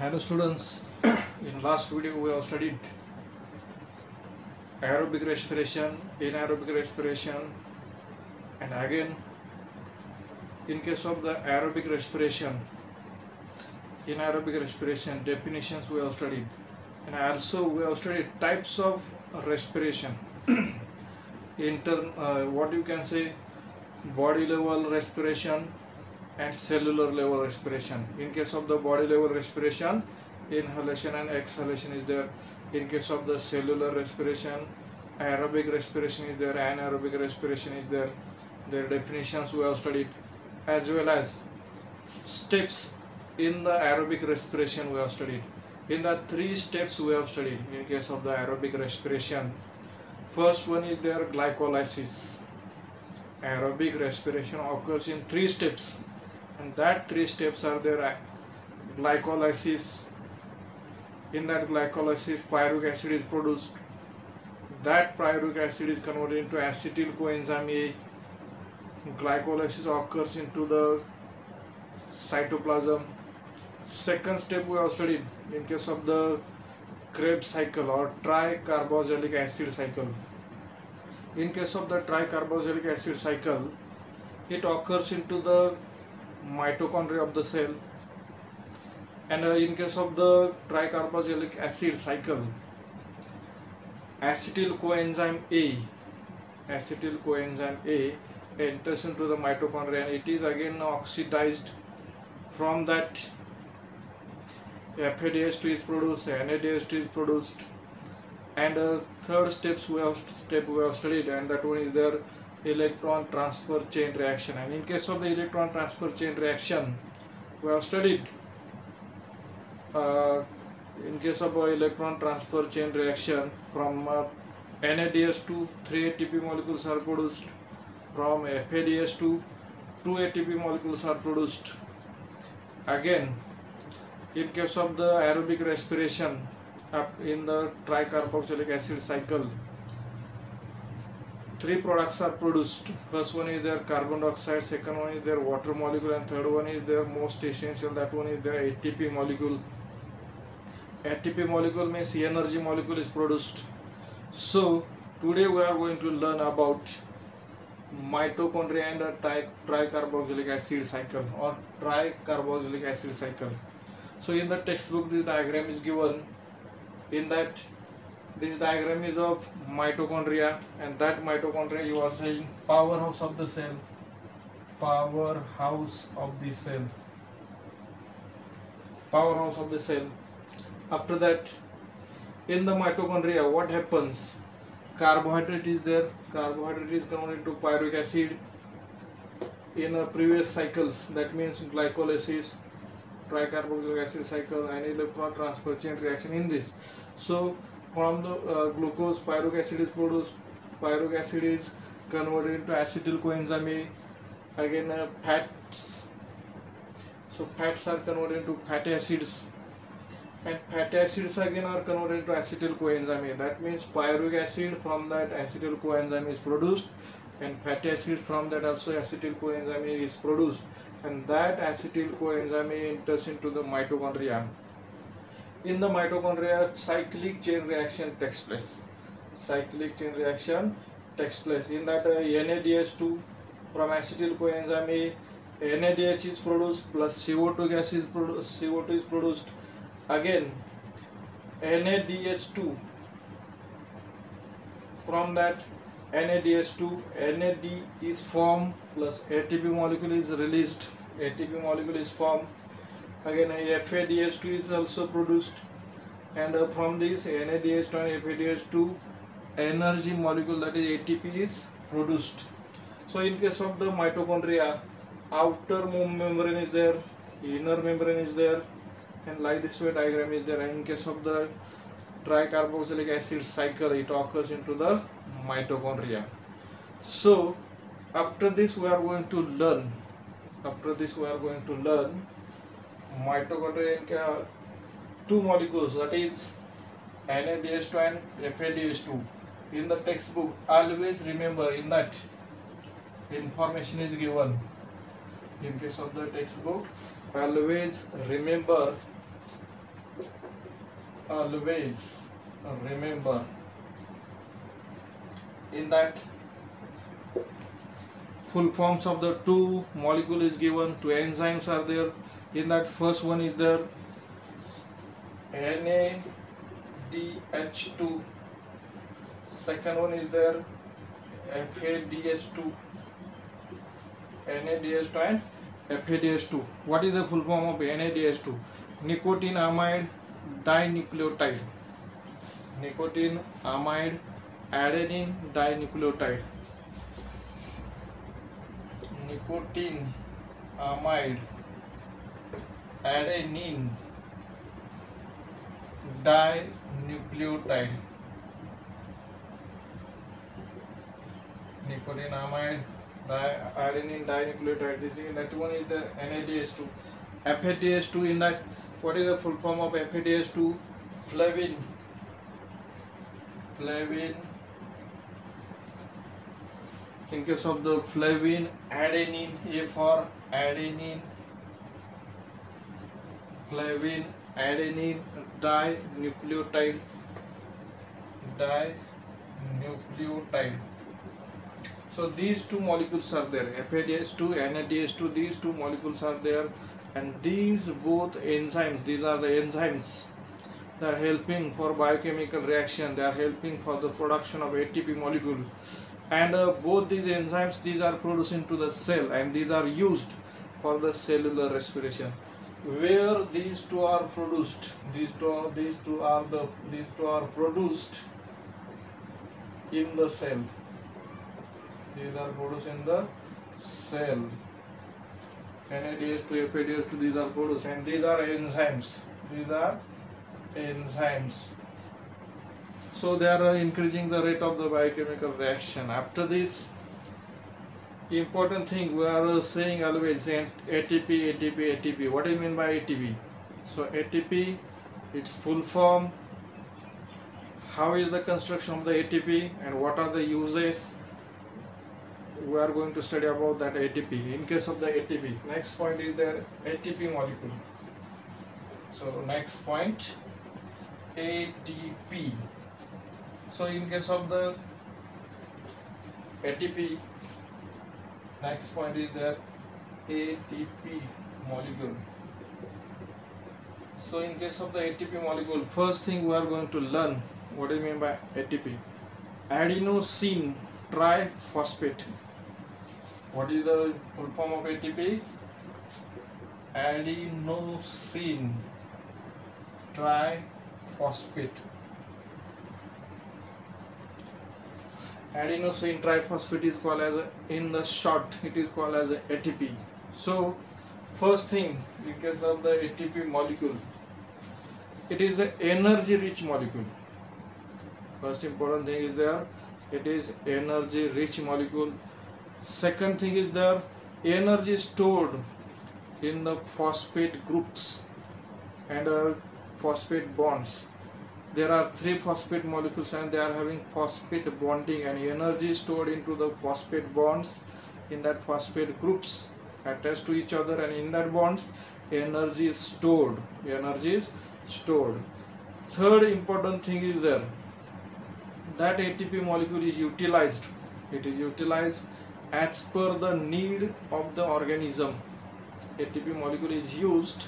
Hello students, in last video we have studied aerobic respiration, anaerobic respiration, and again in case of the aerobic respiration, anaerobic respiration definitions we have studied, and also we have studied types of respiration. What you can say, body level respiration and cellular level respiration. In case of the body level respiration, inhalation and exhalation is there. In case of the cellular respiration, aerobic respiration is there, anaerobic respiration is there. Their definitions we have studied, as well as steps in the aerobic respiration we have studied. In the 3 steps we have studied in case of the aerobic respiration. First one is their glycolysis. Aerobic respiration occurs in 3 steps, and that 3 steps are their glycolysis. In that glycolysis, pyruvic acid is produced. That pyruvic acid is converted into acetyl coenzyme A. Glycolysis occurs into the cytoplasm. Second step we have studied in case of the Krebs cycle or tricarboxylic acid cycle. In case of the tricarboxylic acid cycle, it occurs into the mitochondria of the cell, and in case of the tricarboxylic acid cycle, acetyl coenzyme A enters into the mitochondria, and it is again oxidized. From that, FADH2 is produced, NADH2 is produced, and third we have studied, and that one is their electron transfer chain reaction. And in case of the electron transfer chain reaction, we have studied in case of electron transfer chain reaction, from NADH2 3 ATP molecules are produced, from FADH2 2 ATP molecules are produced. Again, in case of the aerobic respiration, in the tricarboxylic acid cycle, 3 products are produced. First one is their carbon dioxide, second one is their water molecule, and third one is their most essential, that one is their ATP molecule. ATP molecule means energy molecule is produced. So today we are going to learn about mitochondria and the tricarboxylic acid cycle or tricarboxylic acid cycle. So in the textbook this diagram is given. In that, this diagram is of mitochondria, and that mitochondria you are saying powerhouse of the cell. Powerhouse of the cell. Powerhouse of the cell. After that, in the mitochondria, what happens? Carbohydrate is there. Carbohydrate is converted into pyruvic acid in previous cycles. That means glycolysis, tricarboxylic acid cycle, and electron transfer chain reaction in this. So from the glucose, pyruvic acid is produced. Pyruvic acid is converted into acetyl coenzyme A. Again, fats. So fats are converted into fatty acids, and fatty acids again are converted into acetyl coenzyme A. That means pyruvic acid, from that acetyl coenzyme is produced, and fatty acids from that also acetyl coenzyme A is produced, and that acetyl coenzyme A enters into the mitochondria. In the mitochondria, cyclic chain reaction takes place. Cyclic chain reaction takes place. In that, NADH2 from acetyl coenzyme A, NADH is produced plus CO2 gas is produced. CO2 is produced. Again, NADH2 from that NADH2, NAD is formed plus ATP molecule is released. ATP molecule is formed. Again, FADH2 is also produced, and from this NADH2 and FADH2, energy molecule, that is ATP, is produced. So in case of the mitochondria, outer membrane is there, inner membrane is there, and like this way diagram is there. And in case of the tricarboxylic acid cycle, it occurs into the mitochondria. So after this we are going to learn mitochondria in 2 molecules, that is NADH2 and FADH2. In the textbook, always remember, in that information is given. In case of the textbook, always remember always remember in that full forms of the two molecule is given, two enzymes are there. In that first one is there NADH2, second one is there FADH2, NADH2 and FADH2. What is the full form of NADH2? Nicotinamide dinucleotide. Nicotinamide adenine dinucleotide. Nicotinamide adenine dinucleotide. Nicotinamide adenine dinucleotide. This is that one is the NADH2. FADH2 in that, what is the full form of FADH2? Flavin. Flavin. In case of the flavin, adenine, A for adenine. Flavin, adenine, dinucleotide. Dinucleotide. So these two molecules are there, FADH2, NADH2, these two molecules are there, and these both enzymes, these are the enzymes, they are helping for biochemical reaction, they are helping for the production of ATP molecule, and both these enzymes, these are produced into the cell, and these are used for the cellular respiration. Where these two are produced, these two are produced in the cell. These are produced in the cell. NADH2, FADH2, these are produced, and these are enzymes. These are enzymes. So they are increasing the rate of the biochemical reaction. After this, important thing we are saying always ATP, ATP, ATP. What do you mean by ATP? So ATP, its full form. How is the construction of the ATP and what are the uses? We are going to study about that ATP. In case of the ATP, next point is the ATP molecule. So next point, ATP. So in case of the ATP, next point is the ATP molecule. So in case of the ATP molecule, first thing we are going to learn, what do you mean by ATP? Adenosine triphosphate. What is the full form of ATP? Adenosine triphosphate. Adenosine triphosphate is called as in the short it is called as ATP. So first thing, in case of the ATP molecule, it is an energy rich molecule. First important thing is there, it is energy rich molecule. Second thing is there, energy stored in the phosphate groups and phosphate bonds. There are 3 phosphate molecules and they are having phosphate bonding, and energy stored into the phosphate bonds in that phosphate groups attached to each other, and in that bonds energy is stored. Energy is stored. Third important thing is there, that ATP molecule is utilized. It is utilized as per the need of the organism. ATP molecule is used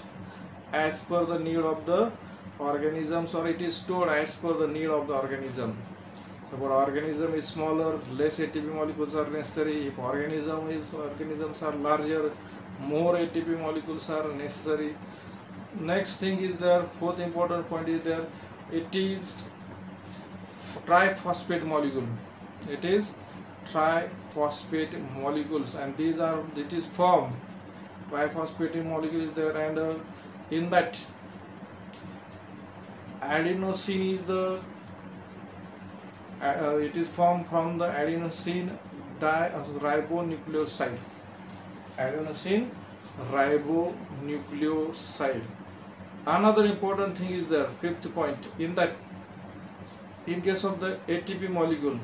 as per the need of the organisms, or it is stored as per the need of the organism. So for organism is smaller, less ATP molecules are necessary. If organisms are larger, more ATP molecules are necessary. Next thing is there, fourth important point is there, it is triphosphate molecule. It is triphosphate molecules, and these are, it is formed, triphosphate molecule is there, and in that adenosine is the it is formed from the adenosine ribonucleoside. Adenosine ribonucleoside. Another important thing is there, fifth point, in that in case of the ATP molecule,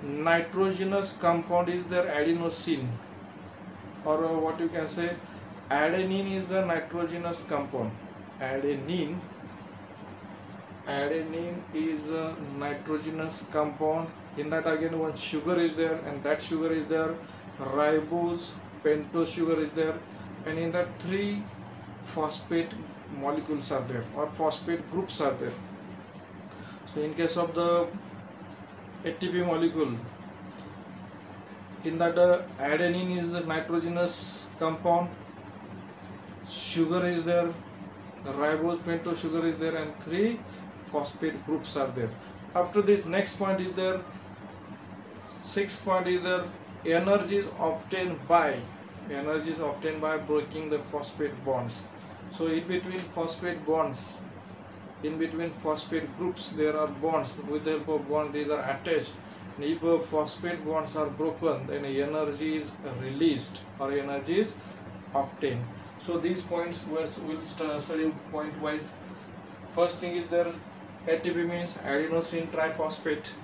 nitrogenous compound is there, adenosine, or what you can say, Adenine is the nitrogenous compound. Adenine is a nitrogenous compound. In that again one sugar is there, and that sugar is there. Ribose, pentose sugar is there, and in that 3 phosphate molecules are there, or phosphate groups are there. So in case of the ATP molecule, in that adenine is a nitrogenous compound, sugar is there, ribose, pentose sugar is there, and 3 phosphate groups are there. After this, next point is there, 6th point is there, energy is obtained by breaking the phosphate bonds. So in between phosphate bonds, in between phosphate groups, there are bonds. With the help of bond, these are attached. And if phosphate bonds are broken, then energy is released or energy is obtained. So these points we'll study point wise. First thing is there, ATP means adenosine triphosphate.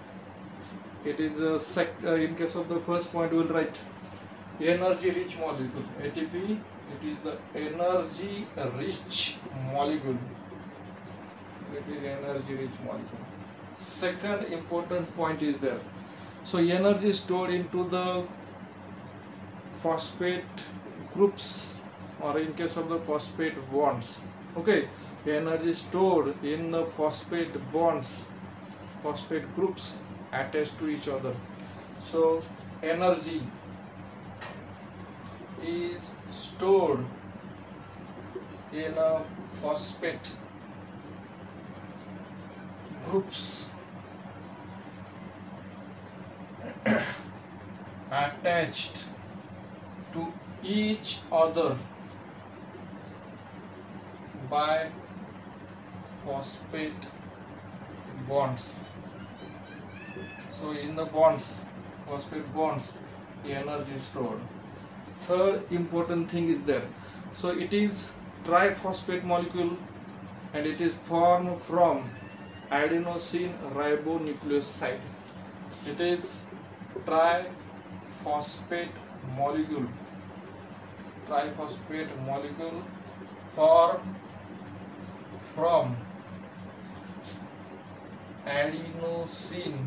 It is in case of the first point, we'll write energy rich molecule. ATP, it is the energy rich molecule. It is energy rich molecule. Second important point is there. So energy is stored into the phosphate groups, or in case of the phosphate bonds. Okay, energy stored in the phosphate bonds, phosphate groups attached to each other. So energy is stored in a phosphate groups attached to each other by phosphate bonds. So in the bonds, phosphate bonds, the energy is stored. Third important thing is there. So it is triphosphate molecule, and it is formed from adenosine ribonucleoside. It is triphosphate molecule. Triphosphate molecule formed from adenosine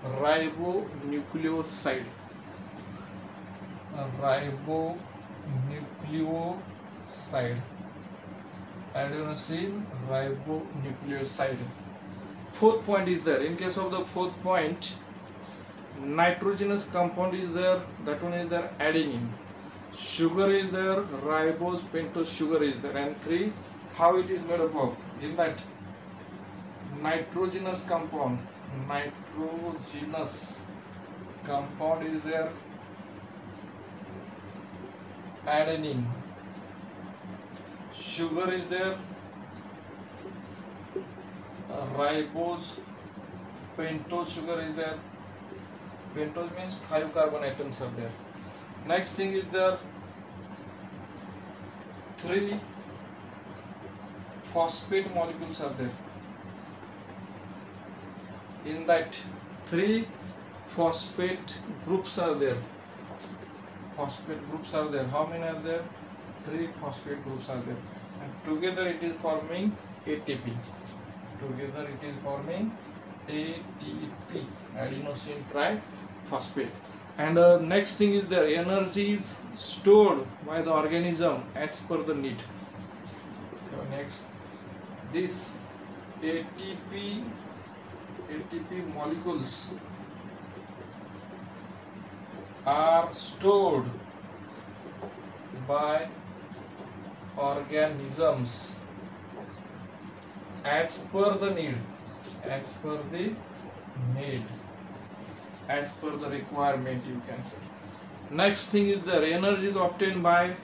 ribonucleoside. Adenosine ribonucleoside. Fourth point is there. In case of the fourth point, nitrogenous compound is there. That one is there, adenine. Sugar is there, ribose, pentose sugar is there, and 3. How it is made up of? In that nitrogenous compound is there, adenine. Sugar is there, ribose, pentose sugar is there. Pentose means 5 carbon atoms are there. Next thing is there, 3 phosphate molecules are there. In that 3 phosphate groups are there. Phosphate groups are there. How many are there? 3 phosphate groups are there. And together it is forming ATP. Together it is forming ATP, adenosine triphosphate. And next thing is there, energy is stored by the organism as per the need. So next, this ATP molecules are stored by organisms as per the need, as per the requirement, you can say. Next thing is the energy is obtained by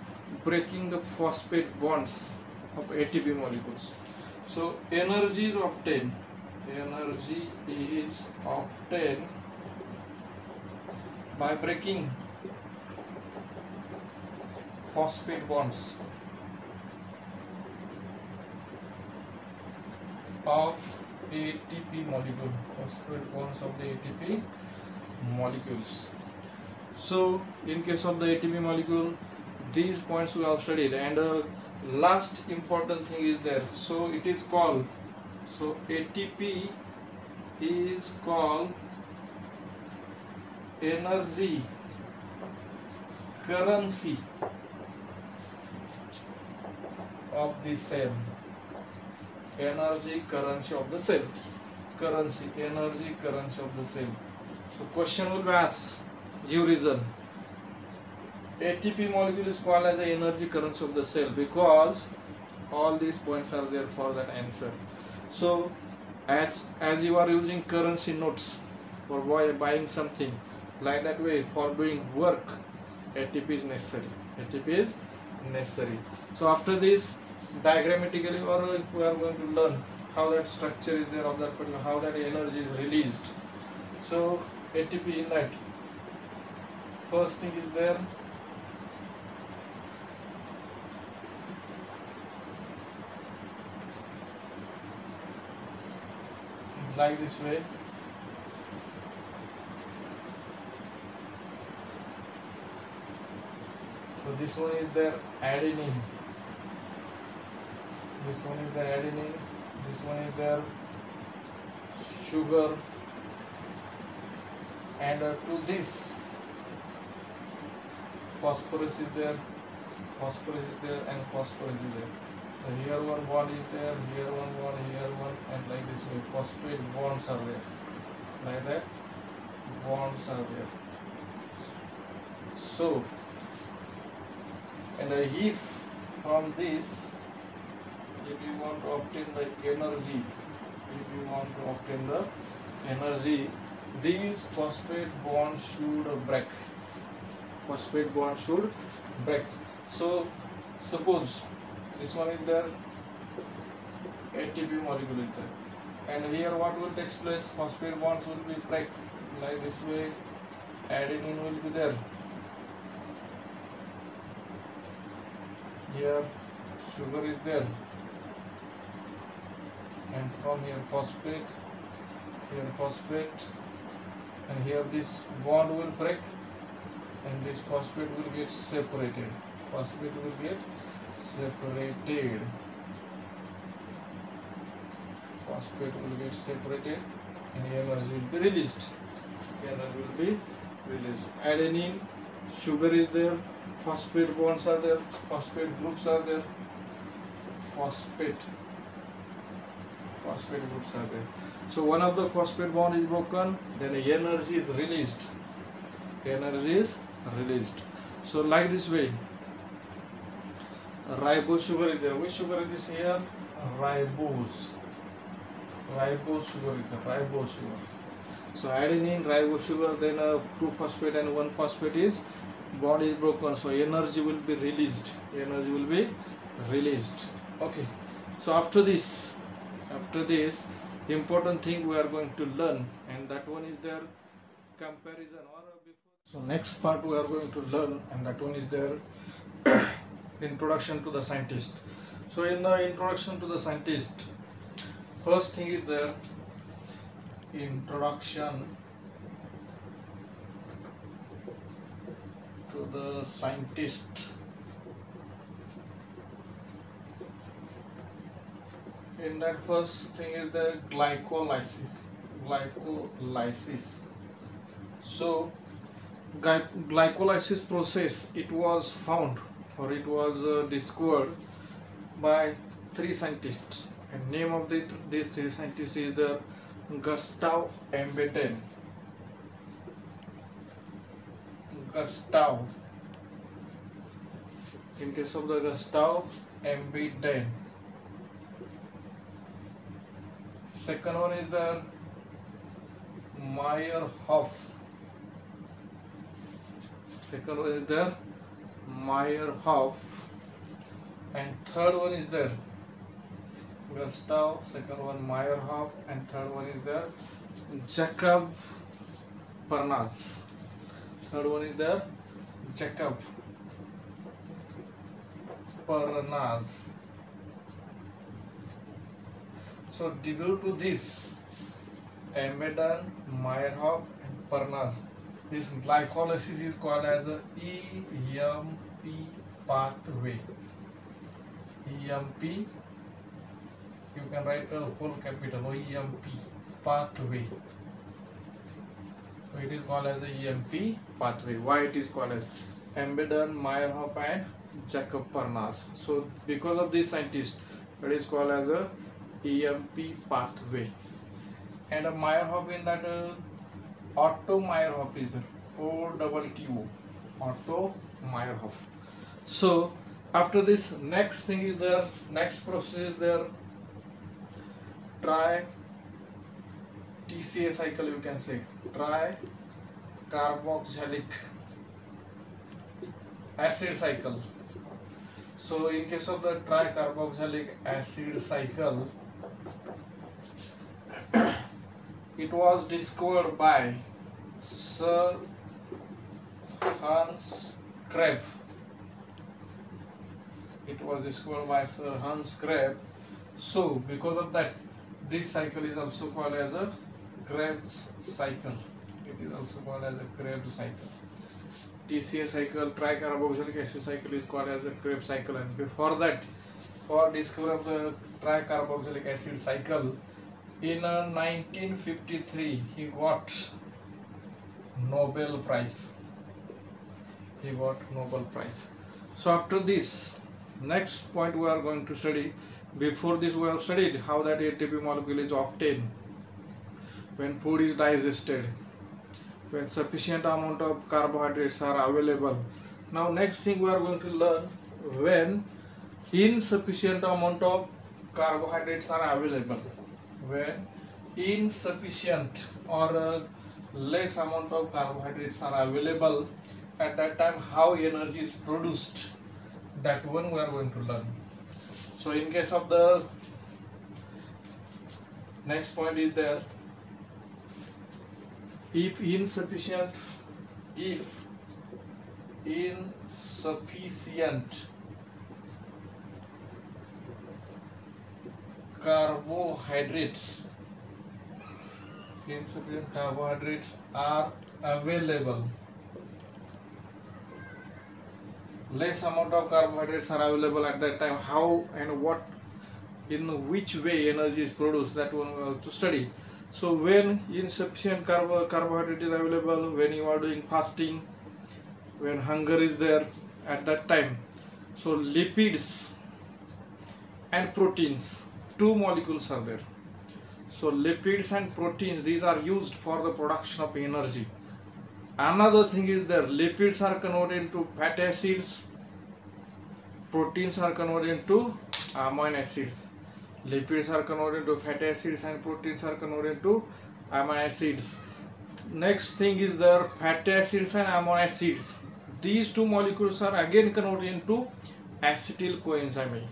breaking the phosphate bonds of ATP molecules. So energy is obtained by breaking phosphate bonds of ATP molecule, phosphate bonds of the ATP molecules. So in case of the ATP molecule, these points we have studied, and last important thing is there. So it is called, so ATP is called energy currency of the cell. Energy currency of the cell. Currency, energy currency of the cell. So question will be asked, you reason. ATP molecule is called as the energy currency of the cell because all these points are there for that answer. So as you are using currency notes for buying something, like that way for doing work, ATP is necessary. ATP is necessary. So after this, diagrammatically we are going to learn how that structure is there of that particular, how that energy is released. So ATP in that, first thing is there, like this way. So this one is their adenine, this one is their adenine, this one is their sugar, and to this phosphorus is there, and phosphorus is there. So here one bond is there, here one bond, here one, and like this way phosphate bonds are there, like that bonds are there. So and if from this, if you want to obtain the energy, these phosphate bonds should break. Phosphate bond should break. So suppose this one is there, ATP molecule is there, and here what will take place? Phosphate bonds will be break, like this way. Adenine will be there. Here sugar is there, and from here phosphate, and here this bond will break, and this phosphate will get separated. And energy will be released. Adenine, sugar is there, phosphate bonds are there, phosphate groups are there, phosphate groups are there. So one of the phosphate bond is broken, then energy is released. So like this way, ribose sugar is there. Which sugar is this here? Ribose sugar is the ribose sugar. So adenine, ribose sugar, then 2 phosphate and 1 phosphate is bond is broken. So energy will be released. Okay. So after this, important thing we are going to learn, and that one is their comparison or before. So next part we are going to learn, and that one is their introduction to the scientist. So in the introduction to the scientist, first thing is their introduction to the scientist. In that, first thing is the glycolysis. So glycolysis process, it was found, or it was discovered by 3 scientists, and name of these 3 scientists is the Gustav Embden. In case of the Gustav Embden. Second one is the Meyerhof. And third one is there Gustav, second one Meyerhof, and third one is there Jacob Parnas. Third one is there Jacob Parnas. So due to this, Embden, Meyerhof, and Parnas, this glycolysis is called as a EMP pathway. EMP, you can write the whole capital EMP, pathway. So it is called as the EMP pathway. Why it is called as? Embedon, Meyerhof and Jacob Parnas. So because of this scientist, it is called as a EMP pathway. And a Meyerhof in that Otto Meyerhof is there. OTTO, Otto Meyerhof. So after this, next thing is there, next process is there, TCA cycle, you can say tricarboxylic acid cycle. So in case of the tricarboxylic acid cycle, it was discovered by Sir Hans Krebs. It was discovered by Sir Hans Krebs. So because of that, this cycle is also called as a Krebs cycle. It is also called as a Krebs cycle. TCA cycle, tricarboxylic acid cycle, is called as a Krebs cycle. And before that, for discovery of the tricarboxylic acid cycle, in 1953 he got Nobel Prize. So after this, next point we are going to study. Before this we have studied how that ATP molecule is obtained when food is digested, when sufficient amount of carbohydrates are available. Now next thing we are going to learn when insufficient amount of carbohydrates are available. When insufficient or less amount of carbohydrates are available, at that time how energy is produced, that one we are going to learn. So in case of the next point is there, if insufficient carbohydrates are available, less amount of carbohydrates are available at that time, how and what, in which way energy is produced, that one we have to study. So when insufficient carbohydrate is available, when you are doing fasting, when hunger is there, at that time, so lipids and proteins, two molecules are there. So lipids and proteins, these are used for the production of energy. Another thing is there, lipids are converted into fatty acids, proteins are converted into amino acids. Lipids are converted into fatty acids and proteins are converted into amino acids. Next thing is there, fatty acids and amino acids. These two molecules are again converted into acetyl coenzyme A.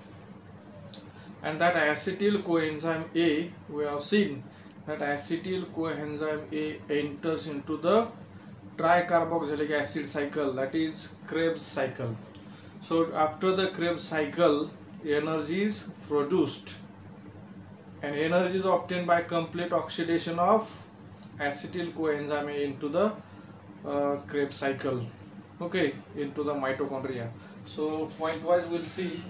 And that acetyl coenzyme A, we have seen that acetyl coenzyme A enters into the tricarboxylic acid cycle, that is Krebs cycle. So after the Krebs cycle, energy is produced, and energy is obtained by complete oxidation of acetyl coenzyme A into the Krebs cycle, okay, into the mitochondria. So point wise we'll see.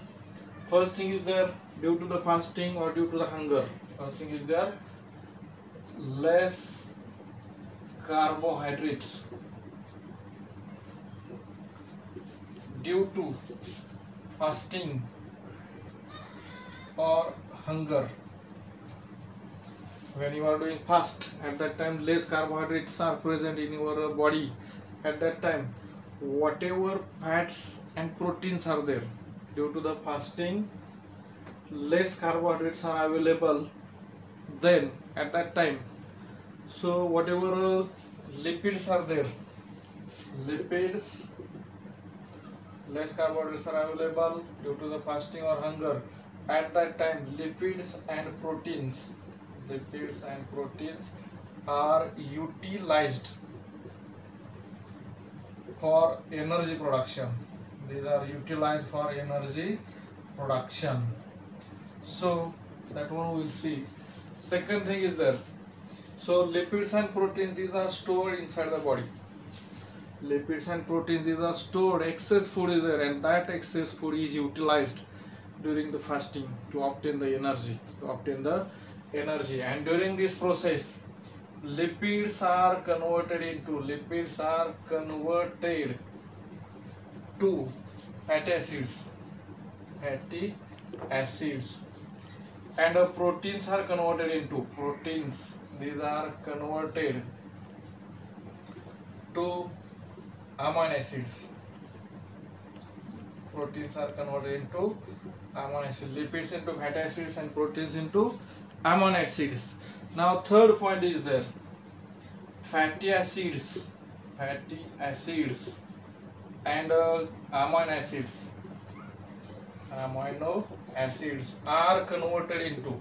First thing is there, due to the fasting or due to the hunger. First thing is there, less carbohydrates due to fasting or hunger. When you are doing fast, at that time less carbohydrates are present in your body. At that time, whatever fats and proteins are there, due to the fasting, less carbohydrates are available. Then at that time, so whatever lipids are there, less carbohydrates are available due to the fasting or hunger. At that time, lipids and proteins are utilized for energy production. These are utilized for energy production. So that one we will see. Second thing is there, so lipids and proteins, these are stored inside the body. lipids and proteins, these are stored, excess food is there, and that excess food is utilized during the fasting to obtain the energy, and during this process lipids are converted to fatty acids, and proteins are converted into these are converted to amino acids. Proteins are converted into amino acids, lipids into fatty acids and proteins into amino acids. Now third point is there, fatty acids and amino acids are converted into,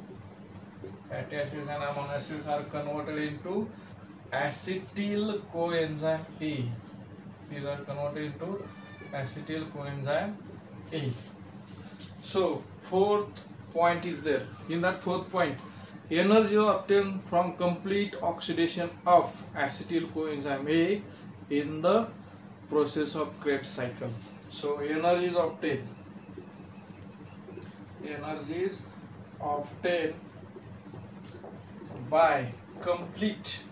fatty acids and amino acids are converted into acetyl coenzyme A. These are converted into acetyl coenzyme A. So fourth point is there. In that fourth point, energy obtained from complete oxidation of acetyl coenzyme A in the process of Krebs cycle. So energy is obtained by complete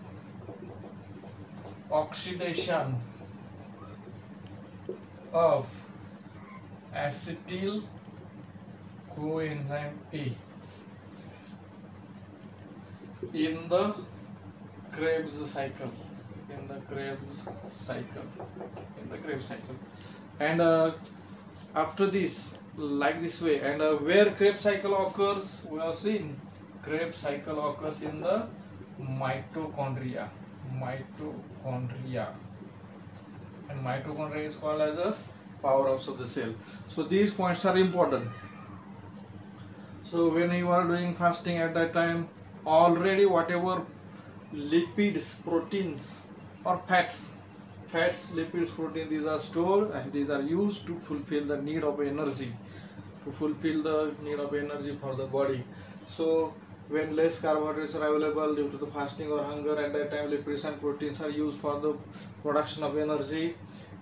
oxidation of acetyl coenzyme A in the Krebs cycle. And after this, like this way, and where Krebs cycle occurs, we have seen Krebs cycle occurs in the mitochondria, and mitochondria is called as a powerhouse of the cell. So these points are important. So when you are doing fasting at that time, already whatever lipids, proteins or fats, lipids, protein, these are stored and these are used to fulfill the need of energy, for the body. So when less carbohydrates are available due to the fasting or hunger, at that time lipids and proteins are used for the production of energy.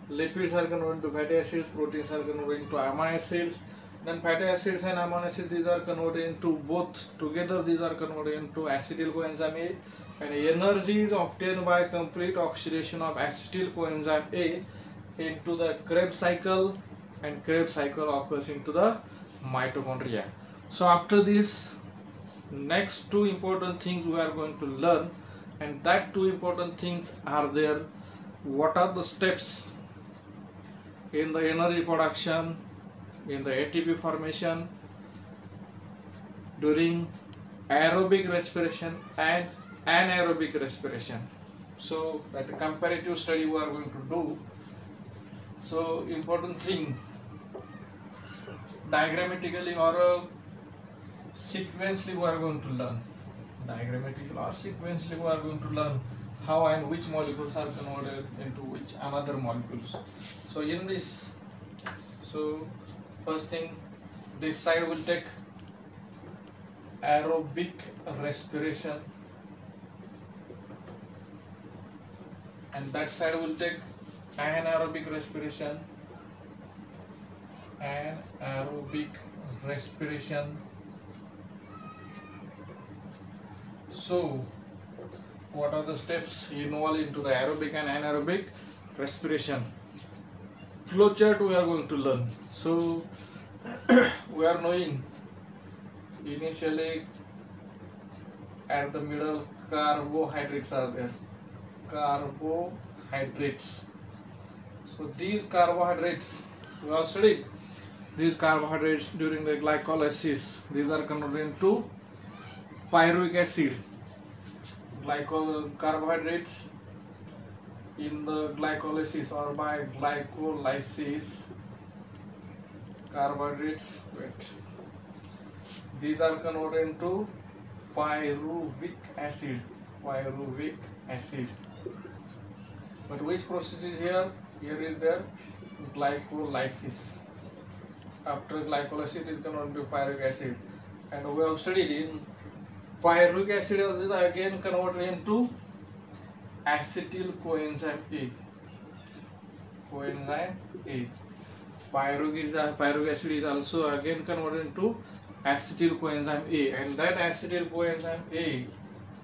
Lipids are converted to fatty acids, proteins are converted into amino acids, then fatty acids and amino acids, these are converted into both together, these are converted into acetyl coenzyme A, and energy is obtained by complete oxidation of acetyl coenzyme A into the Krebs cycle, and Krebs cycle occurs into the mitochondria. So after this, next two important things we are going to learn, and that two important things are there. What are the steps in the energy production, in the ATP formation, during aerobic respiration and anaerobic respiration. So that comparative study we are going to do. So important thing, diagrammatically or sequentially we are going to learn. How and which molecules are converted into which another molecules. So in this, so first thing, this side will take aerobic respiration, and that side will take anaerobic respiration. So what are the steps involved into the aerobic and anaerobic respiration? Flowchart we are going to learn. So we are knowing initially at the middle carbohydrates are there. So these carbohydrates, we have studied these carbohydrates during the glycolysis. These are converted into pyruvic acid. Carbohydrates in the glycolysis or by glycolysis, carbohydrates, these are converted into pyruvic acid. But which process is here? Here is their glycolysis. After glycolysis, it is converted to pyruvic acid, and we have studied in pyruvic acid is again converted into acetyl coenzyme A. coenzyme A. Pyruvic acid is also again converted into acetyl coenzyme A, and that acetyl coenzyme A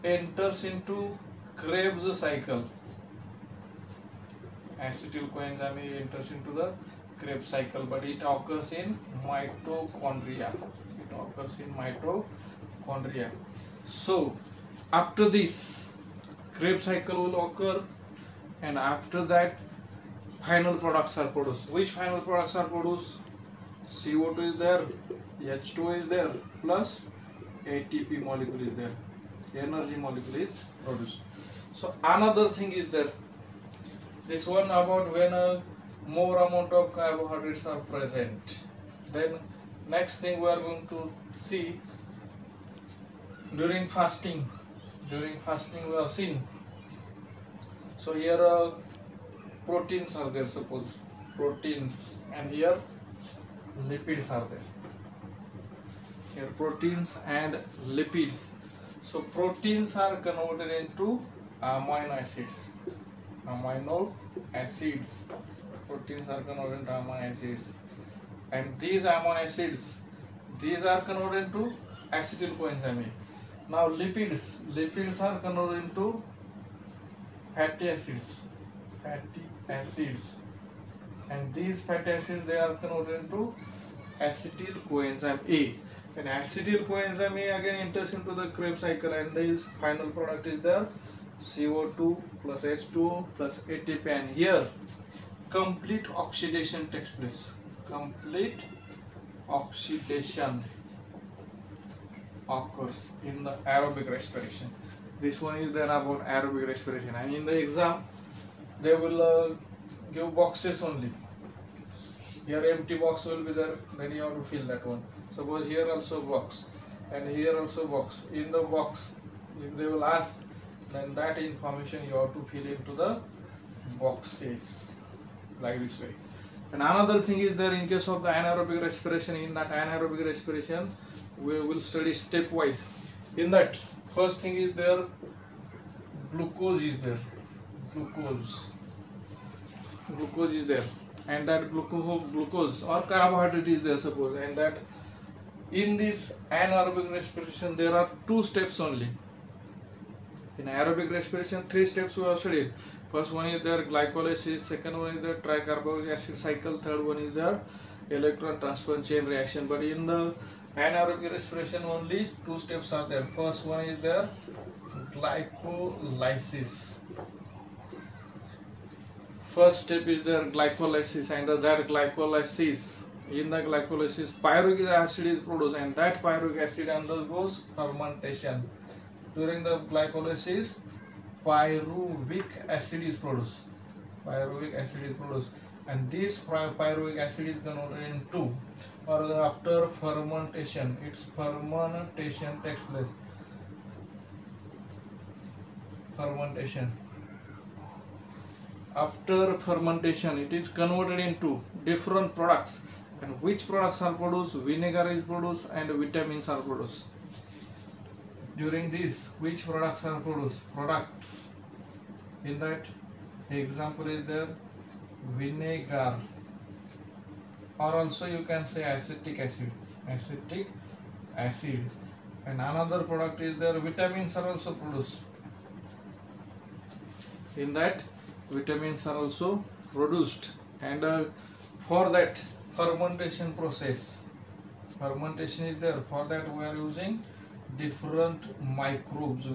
enters into Krebs cycle. Acetyl coenzyme A enters into the Krebs cycle, but it occurs in mitochondria. So after this, Krebs cycle will occur, and after that final products are produced. Which final products are produced? CO2 is there, H2 is there, plus ATP molecule is there. Energy molecule is produced. So another thing is there. This one about when a more amount of carbohydrates are present. Then next thing we are going to see during fasting. During fasting we have seen. So here proteins are there, suppose proteins, and here lipids are there. Here proteins and lipids. So proteins are converted into amino acids. Proteins are converted into amino acids, and these amino acids, these are converted into acetyl coenzyme A. Now lipids are converted into fatty acids, and these fatty acids, they are converted into acetyl coenzyme A. And acetyl coenzyme A again enters into the Krebs cycle, and this final product is the CO2 plus H2 plus ATP, and here complete oxidation takes place. Complete oxidation occurs in the aerobic respiration. This one is there about aerobic respiration, and in the exam they will give boxes only. Here empty box will be there, then you have to fill that one. Suppose here also box, and here also box. In the box, if they will ask, then that information you have to fill into the boxes, like this way. And another thing is there in case of the anaerobic respiration. In that anaerobic respiration, we will study stepwise. In that, first thing is there, glucose is there. Glucose is there, and that glucose or carbohydrate is there, suppose, and that in this anaerobic respiration there are 2 steps only. In aerobic respiration 3 steps we have studied. First one is there glycolysis, second one is the tricarbonic acid cycle, third one is the electron transfer chain reaction. But in the anaerobic respiration only 2 steps are there. First one is there glycolysis. First step is there glycolysis, and that glycolysis, in the glycolysis pyruvic acid is produced, and that pyruvic acid undergoes fermentation. During the glycolysis, pyruvic acid is produced. And this pyruvic acid is converted into, or after fermentation, its fermentation takes place. After fermentation, it is converted into different products. And which products are produced? Vinegar is produced and vitamins are produced. During this, which products are produced? Products. In that example is there vinegar, or also you can say acetic acid. And another product is there vitamins are also produced. In that, vitamins are also produced, and for that fermentation process, fermentation is there. For that we are using different microbes.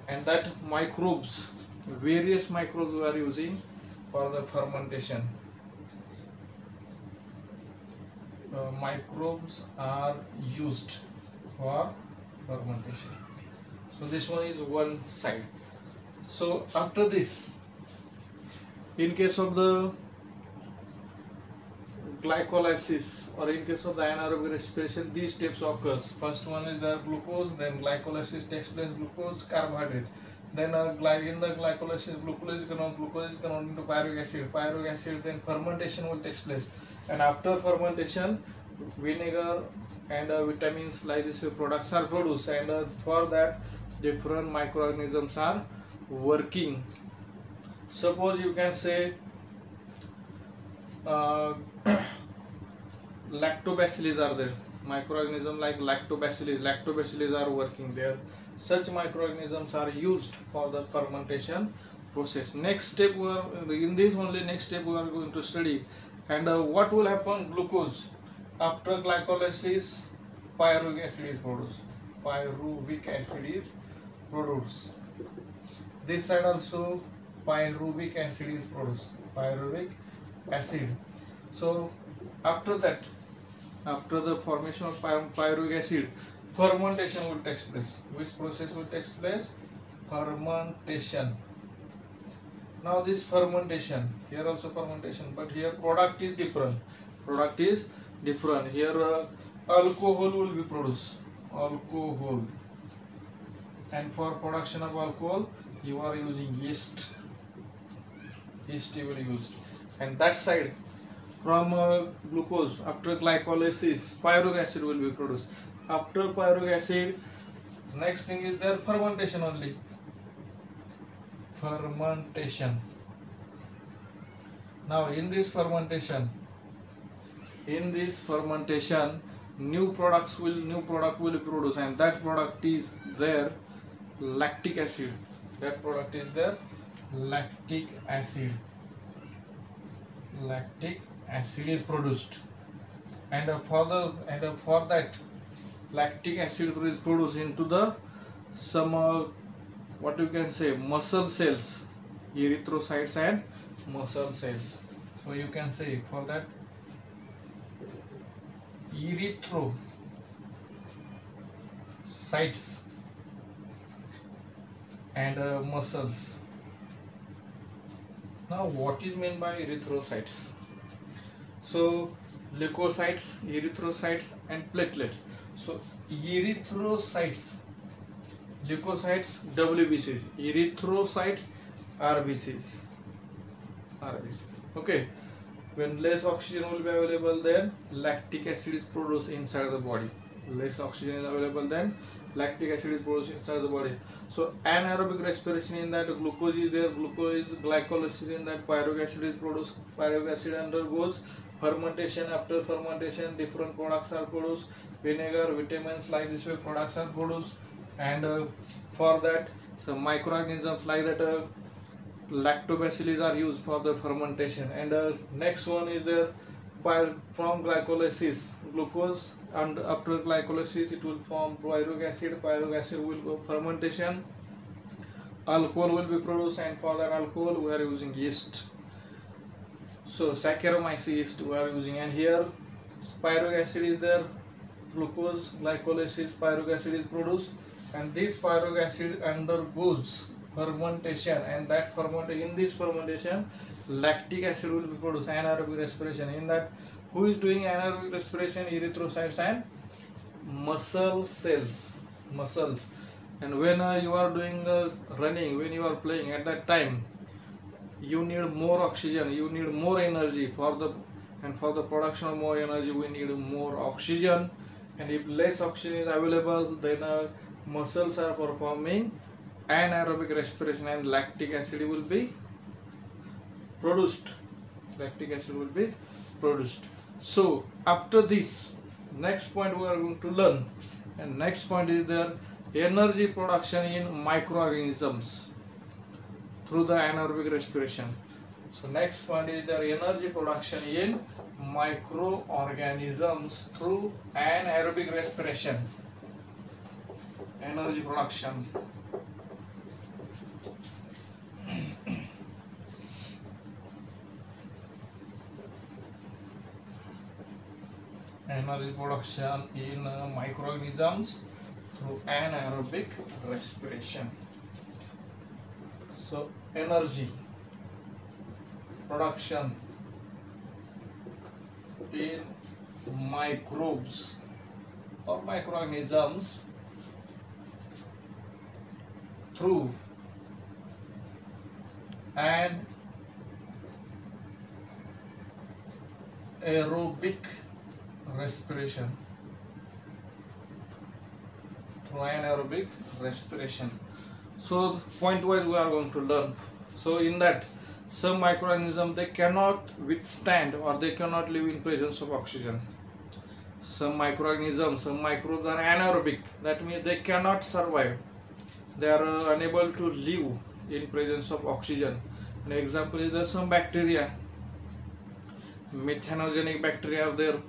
And that microbes, various microbes we are using for the fermentation. Microbes are used for fermentation. So this one is one side. So after this, in case of the glycolysis, or in case of the anaerobic respiration, these steps occurs. First one is the glucose, then glycolysis takes place, glucose, carbohydrate. Then in the glycolysis, glucose is converted into pyruvic acid, then fermentation will take place. And after fermentation, vinegar and vitamins like this products are produced, and for that different microorganisms are working Suppose you can say lactobacillus are there, microorganisms like lactobacillus are working there. Such microorganisms are used for the fermentation process. Next step in this only next step we are going to study. And what will happen? Glucose after glycolysis, pyruvic acid is produced. Pyruvic acid is produced. This side also pyruvic acid is produced. Pyruvic acid. So after that, after the formation of pyruvic acid, fermentation will take place. Which process will take place? Fermentation. Now this fermentation, here also fermentation, but here product is different. Product is different. Here alcohol will be produced. Alcohol. And for production of alcohol, you are using yeast. Yeast you will use. And that side, from glucose, after glycolysis, pyruvic acid will be produced. After pyruvic acid, next thing is there fermentation only. Fermentation. Now in this fermentation, new product will be produced, and that product is there lactic acid. That product is there lactic acid. Lactic acid is produced, and for that lactic acid is produced into the some what you can say muscle cells, erythrocytes and muscle cells. So you can say for that erythrocytes and muscles. Now what is meant by erythrocytes? So leukocytes, erythrocytes and platelets. So erythrocytes, leukocytes, WBCs, erythrocytes, RBCs. Okay. When less oxygen will be available, then lactic acid is produced inside the body. Less oxygen is available, then lactic acid is produced inside the body. So anaerobic respiration, in that glucose is there, glycolysis, in that pyruvic acid is produced. Pyruvic acid undergoes fermentation. After fermentation, different products are produced. Vinegar, vitamins, like this way products are produced. And for that, some microorganisms like that lactobacillus are used for the fermentation. And next one is there from glycolysis, glucose, and after glycolysis it will form pyruvic acid. Pyruvic acid will go fermentation, alcohol will be produced, and for that alcohol we are using yeast. So Saccharomyces yeast we are using, and here pyruvic acid is there, glucose, glycolysis, pyruvic acid is produced, and this pyruvic acid undergoes fermentation, and that in this fermentation lactic acid will be produced, anaerobic respiration. In that, who is doing anaerobic respiration? Erythrocytes and muscle cells, muscles. And when you are doing running, when you are playing, at that time you need more oxygen, you need more energy for the production of more energy we need more oxygen. And if less oxygen is available, then muscles are performing anaerobic respiration and lactic acid will be produced. So after this, next point we are going to learn, and next point is the energy production in microorganisms through the anaerobic respiration. So next point is the energy production in microorganisms through anaerobic respiration. Energy production. Energy production in microorganisms through anaerobic respiration. So energy production in microbes or microorganisms through anaerobic respiration. Through anaerobic respiration. So point wise we are going to learn. So in that Some microorganisms, they cannot withstand or they cannot live in presence of oxygen. Some microorganisms, some microbes are anaerobic. That means they cannot survive. They are unable to live in presence of oxygen. An example is there some bacteria. Methanogenic bacteria are there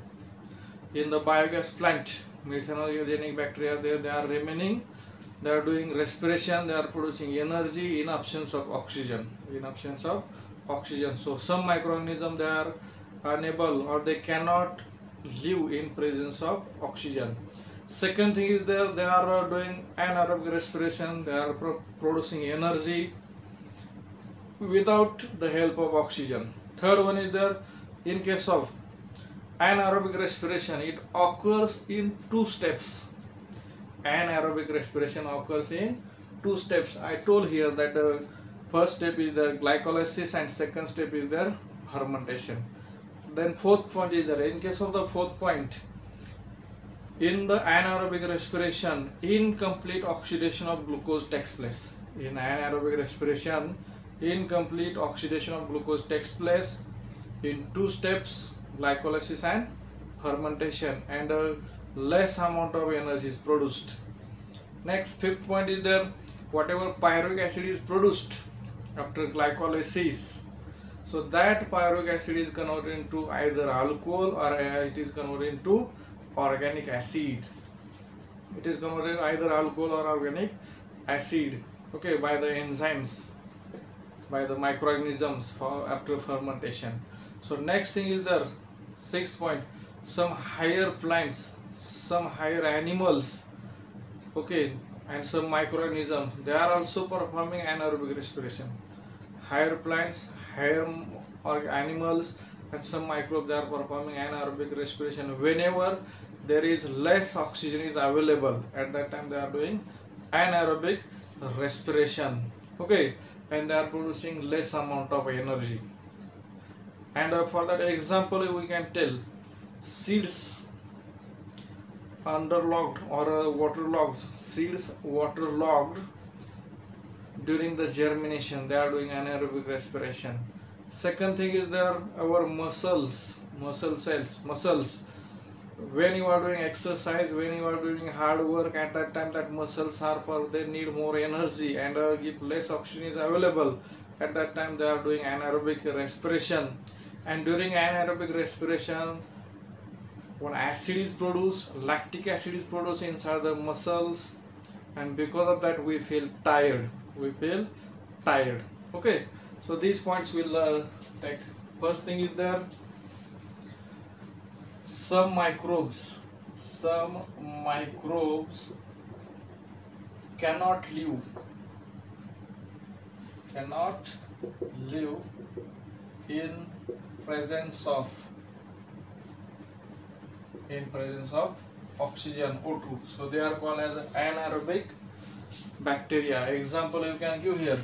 in the biogas plant. Methanogenic bacteria are there. They are remaining. They are doing respiration. They are producing energy in absence of oxygen. In absence of oxygen. So some microorganisms, they are unable or they cannot live in presence of oxygen. Second thing is there, they are doing anaerobic respiration. They are producing energy without the help of oxygen. Third one is there, in case of anaerobic respiration, it occurs in two steps. Anaerobic respiration occurs in two steps. I told here that the first step is the glycolysis and second step is the fermentation. Then fourth point is there. In case of the fourth point, in the anaerobic respiration, incomplete oxidation of glucose takes place. In anaerobic respiration, incomplete oxidation of glucose takes place in two steps, glycolysis and fermentation, and a less amount of energy is produced. Next, fifth point is there, whatever pyruvic acid is produced after glycolysis, so that pyruvic acid is converted into either alcohol or it is converted into organic acid. It is converted either alcohol or organic acid, okay, by the enzymes, by the microorganisms after fermentation. So next thing is the sixth point, some higher plants, some higher animals, okay, and some microorganisms, they are also performing anaerobic respiration. Higher plants, higher animals and some microbes, they are performing anaerobic respiration. Whenever there is less oxygen is available, at that time they are doing anaerobic respiration, okay, and they are producing less amount of energy. And for that example we can tell seeds underlocked or waterlogged, seeds waterlogged during the germination, they are doing anaerobic respiration. Second thing is there our muscles, muscle cells, muscles. When you are doing exercise, when you are doing hard work, at that time that muscles are they need more energy, and if less oxygen is available, at that time they are doing anaerobic respiration. And during anaerobic respiration, when acid is produced, lactic acid is produced inside the muscles, and because of that we feel tired. We feel tired. Okay, so these points will take. First thing is there some microbes cannot live in presence of oxygen, O2. So they are called as anaerobic bacteria. Example you can give here,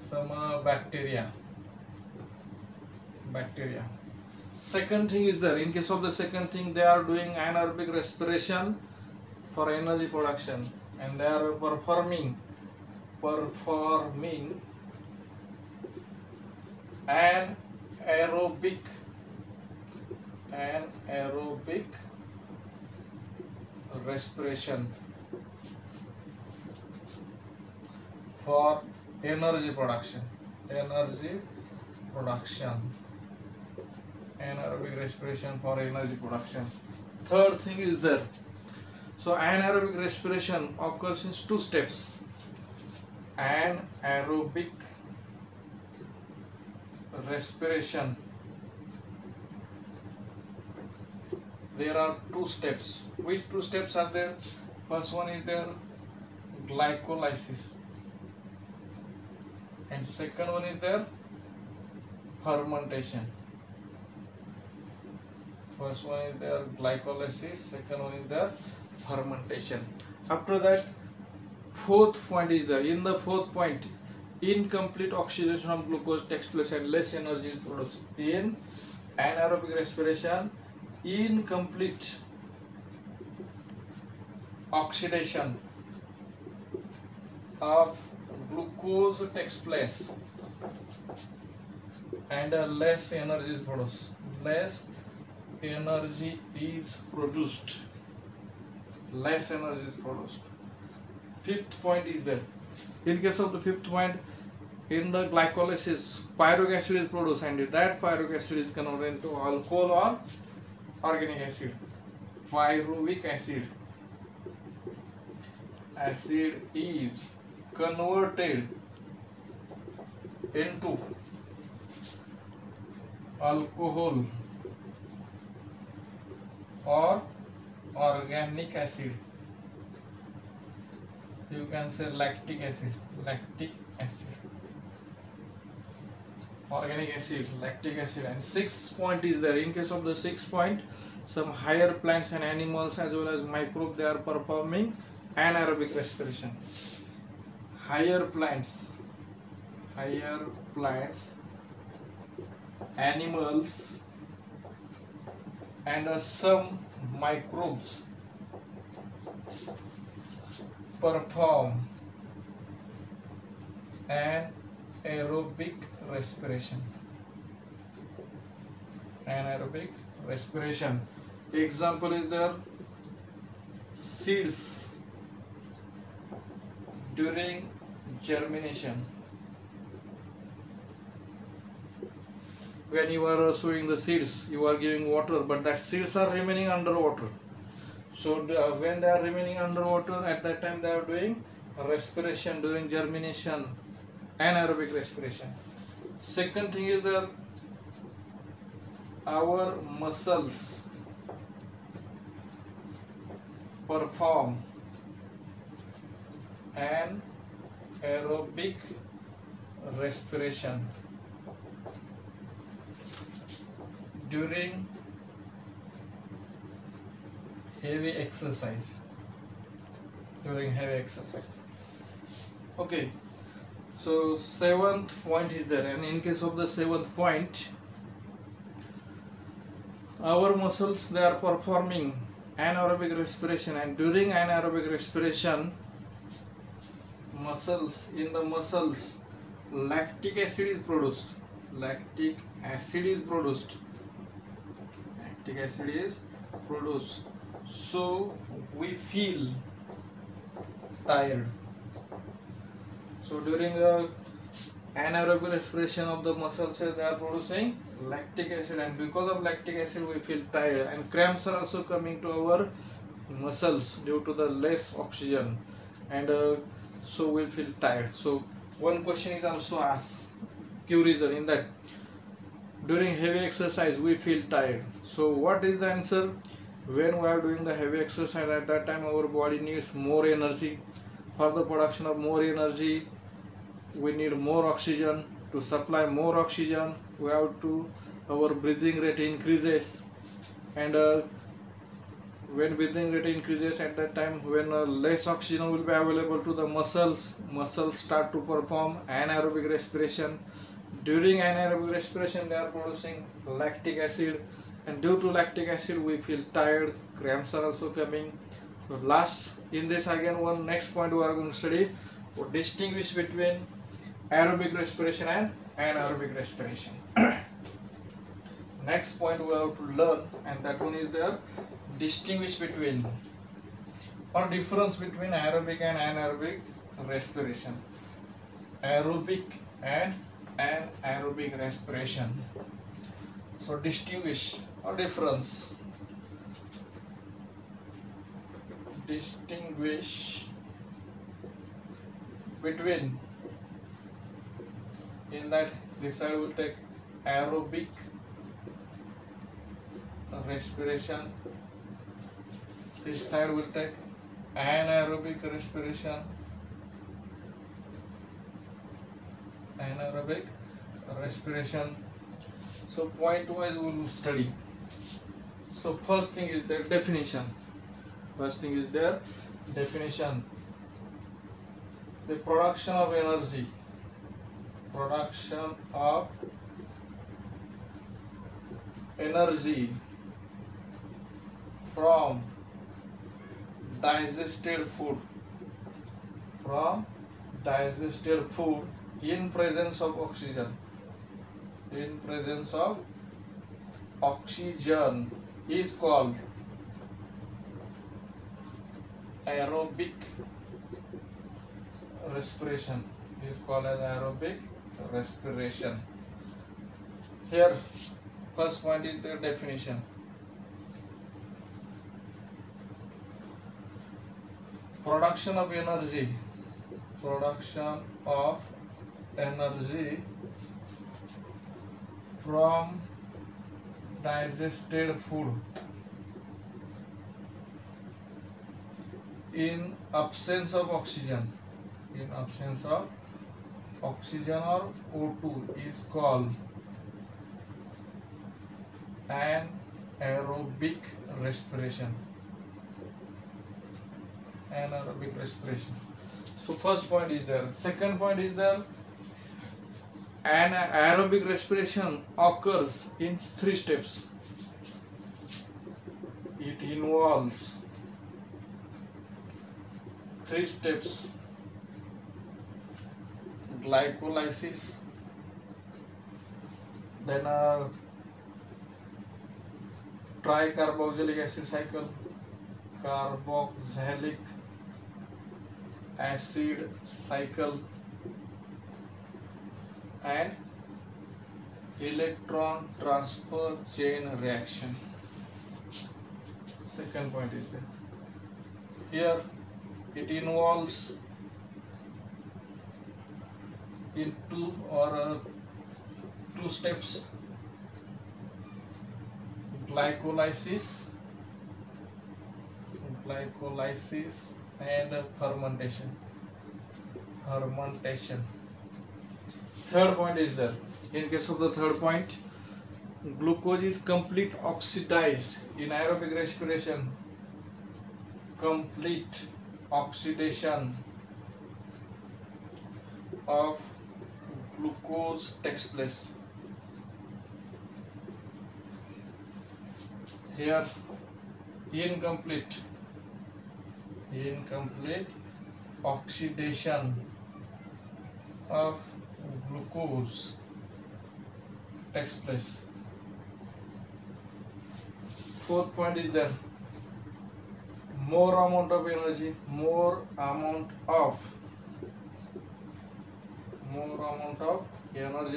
some bacteria. Second thing is there, in case of the second thing, they are doing anaerobic respiration for energy production, and they are performing anaerobic respiration for energy production. Anaerobic respiration for energy production. Third thing is there, so anaerobic respiration occurs in two steps. Anaerobic respiration, there are two steps. Which two steps are there? First one is there glycolysis, and second one is there fermentation. First one is there glycolysis, second one is there fermentation. After that, fourth point is there. In the fourth point, incomplete oxidation of glucose takes place and less energy is produced. In anaerobic respiration, incomplete oxidation of glucose takes place, and less energy is produced. Less energy is produced. Less energy is produced. Fifth point is that in case of the fifth point, in the glycolysis, pyruvic acid is produced, and that pyruvic acid is converted into alcohol or organic acid. Pyruvic acid is converted into alcohol or organic acid. You can say lactic acid, organic acid, lactic acid. And sixth point is there. In case of the sixth point, some higher plants and animals as well as microbes, they are performing anaerobic respiration. Higher plants, animals, and some microbes perform anaerobic respiration. Example is there: seeds during germination. When you are sowing the seeds, you are giving water, but that seeds are remaining underwater. So when they are remaining underwater, at that time they are doing respiration during germination, anaerobic respiration. Second thing is that our muscles perform anaerobic respiration during heavy exercise. Okay, so seventh point is there, and in case of the seventh point, our muscles, they are performing anaerobic respiration, and during anaerobic respiration, in the muscles lactic acid is produced. So we feel tired. So during the anaerobic respiration of the muscles, they are producing lactic acid, and because of lactic acid we feel tired, and cramps are also coming to our muscles due to the less oxygen, and so we feel tired. So one question is also asked, reason in that during heavy exercise we feel tired. So what is the answer? When we are doing the heavy exercise, at that time our body needs more energy. For the production of more energy, we need more oxygen. To supply more oxygen, we have to, our breathing rate increases, and when breathing rate increases, at that time when less oxygen will be available to the muscles start to perform anaerobic respiration. During anaerobic respiration, they are producing lactic acid, and due to lactic acid we feel tired, cramps are also coming. So last in this again, one next point we are going to study, to distinguish between aerobic respiration and anaerobic respiration. Next point we have to learn, and that one is the distinguish between or difference between aerobic and anaerobic respiration. Aerobic and anaerobic respiration. So distinguish or difference. Distinguish between, in that this side will take aerobic respiration, this side will take anaerobic respiration. So point wise we will study. So first thing is their definition. The production of energy. From digested food in presence of oxygen. in presence of oxygen is called aerobic respiration. Is called as aerobic respiration. Here, first point is the definition. Production of energy from digested food in absence of oxygen or O2 is called an anaerobic respiration. So first point is there. Second point is there. An aerobic respiration occurs in 3 steps. It involves 3 steps: glycolysis, then a tricarboxylic acid cycle, carboxylic acid cycle, and electron transfer chain reaction. Second point is there. Here it involves in 2 steps: glycolysis and fermentation. Third point is there. In case of the third point, glucose is complete oxidized in aerobic respiration. Complete oxidation of glucose takes place. Here, incomplete oxidation of glucose takes place. Fourth point is there. More amount of energy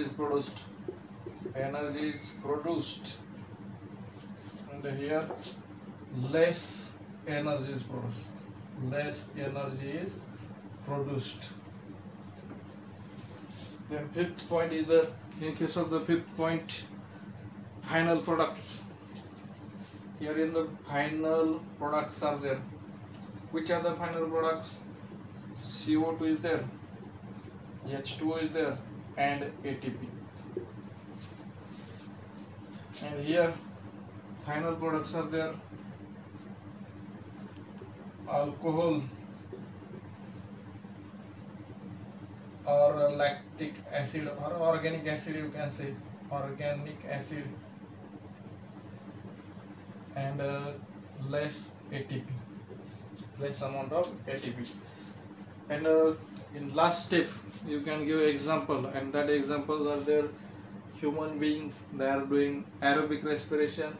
is produced. And here less energy is produced. Then fifth point is the, in case of the fifth point, final products. Here in the final products are there. Which are the final products? CO2 is there, H2O is there, and ATP. And here final products are there: alcohol or lactic acid or organic acid, you can say organic acid, and less amount of ATP. And in last step you can give example, and that examples are there. Human beings, they are doing aerobic respiration,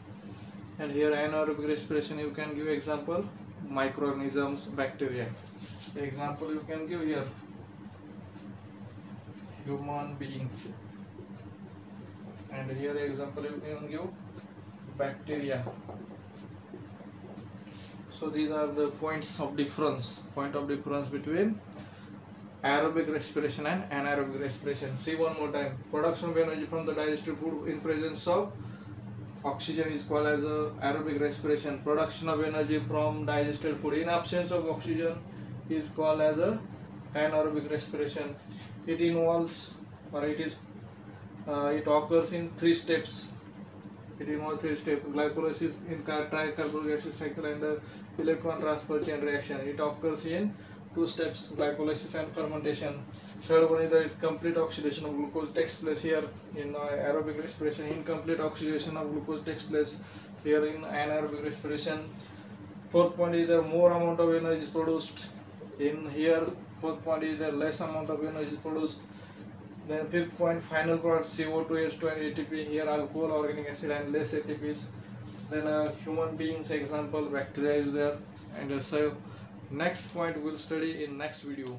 and here anaerobic respiration you can give example: microorganisms, bacteria. The example you can give here: human beings, and here example you can give bacteria. So these are the points of difference between aerobic respiration and anaerobic respiration. See one more time. Production of energy from the digested food in presence of oxygen is called as aerobic respiration. Production of energy from digested food in absence of oxygen is called as anaerobic respiration. It involves, or it occurs in 3 steps. Glycolysis in tricarboxylic acid cycle and electron transfer chain reaction. It occurs in 2 steps: glycolysis and fermentation. Third one is that complete oxidation of glucose takes place. Here in aerobic respiration, incomplete oxidation of glucose takes place. Here in anaerobic respiration. Fourth point is that more amount of energy is produced. In here, fourth point is that less amount of energy is produced. Then fifth point, final product CO2, H2 and ATP. Here alcohol, organic acid and less ATPs. Then human beings example, bacteria is there. And so next point we'll study in next video.